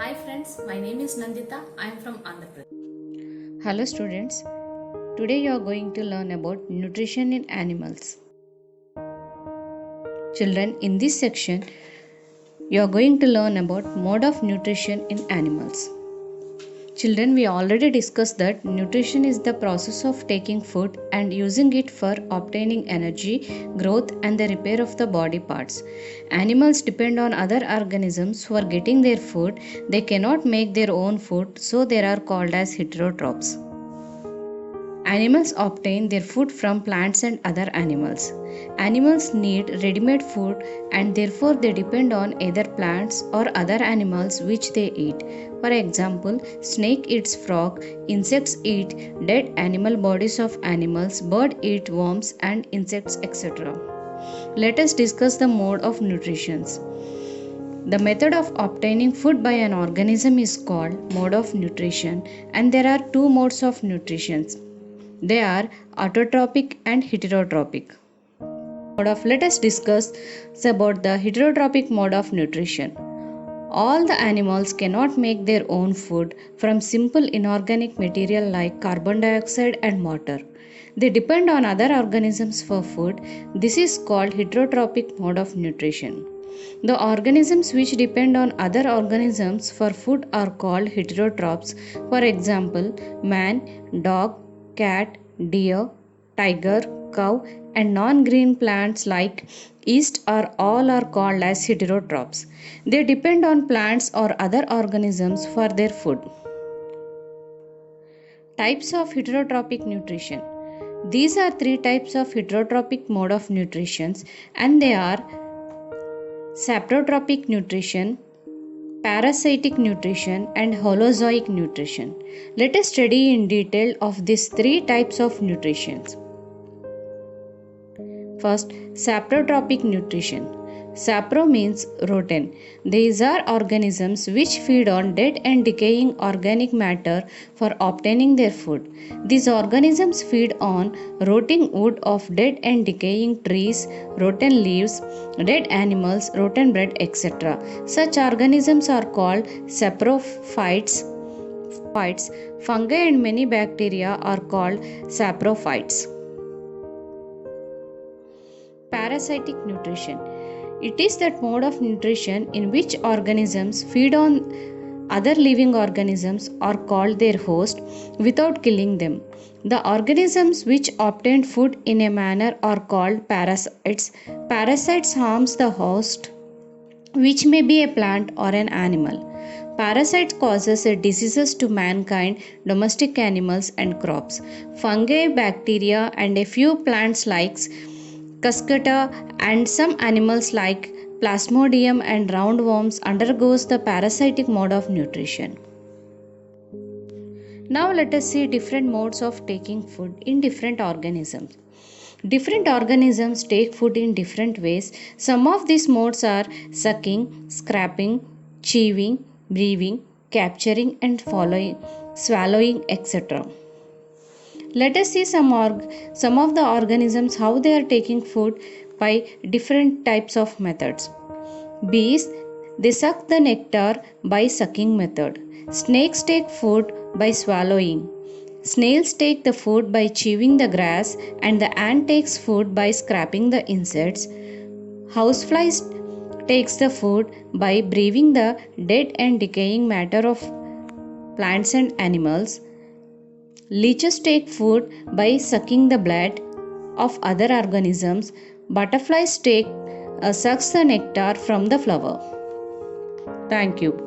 Hi friends, my name is Nandita. I am from Andhra Pradesh. Hello students, today you are going to learn about nutrition in animals. Children, in this section you are going to learn about mode of nutrition in animals. Children, we already discussed that nutrition is the process of taking food and using it for obtaining energy, growth and the repair of the body parts. Animals depend on other organisms for getting their food. They cannot make their own food, so they are called as heterotrophs. Animals obtain their food from plants and other animals. Animals need ready-made food and therefore they depend on either plants or other animals which they eat. For example, snake eats frog, insects eat dead animal bodies of animals, bird eat worms and insects, etc. Let us discuss the mode of nutrition. The method of obtaining food by an organism is called mode of nutrition, and there are two modes of nutrition. They are autotrophic and heterotrophic. Let us discuss about the heterotrophic mode of nutrition. All the animals cannot make their own food from simple inorganic material like carbon dioxide and water. They depend on other organisms for food. This is called heterotrophic mode of nutrition. The organisms which depend on other organisms for food are called heterotrophs. For example, man, dog, cat, deer, tiger, cow, and non-green plants like yeast all are called as heterotrophs. They depend on plants or other organisms for their food. Types of heterotrophic nutrition. These are three types of heterotrophic mode of nutrition, and they are saprotrophic nutrition, parasitic nutrition and holozoic nutrition. Let us study in detail of these three types of nutrition. First, saprotrophic nutrition. Sapro means rodent. These are organisms which feed on dead and decaying organic matter for obtaining their food. These organisms feed on rotting wood of dead and decaying trees, rotten leaves, dead animals, rotten bread, etc. Such organisms are called saprophytes. Fungi and many bacteria are called saprophytes. Parasitic nutrition. It is that mode of nutrition in which organisms feed on other living organisms or called their host without killing them. The organisms which obtain food in a manner are called parasites. Parasites harms the host, which may be a plant or an animal. Parasites causes diseases to mankind, domestic animals and crops. Fungi, bacteria and a few plants like Cuscuta and some animals like Plasmodium and roundworms undergoes the parasitic mode of nutrition. Now let us see different modes of taking food in different organisms. Different organisms take food in different ways. Some of these modes are sucking, scraping, chewing, breathing, capturing and swallowing, etc. Let us see some of the organisms how they are taking food by different types of methods. Bees, they suck the nectar by sucking method. Snakes take food by swallowing. Snails take the food by chewing the grass and the ant takes food by scraping the insects. Houseflies takes the food by breathing the dead and decaying matter of plants and animals. Leeches take food by sucking the blood of other organisms. Butterflies sucks the nectar from the flower. Thank you.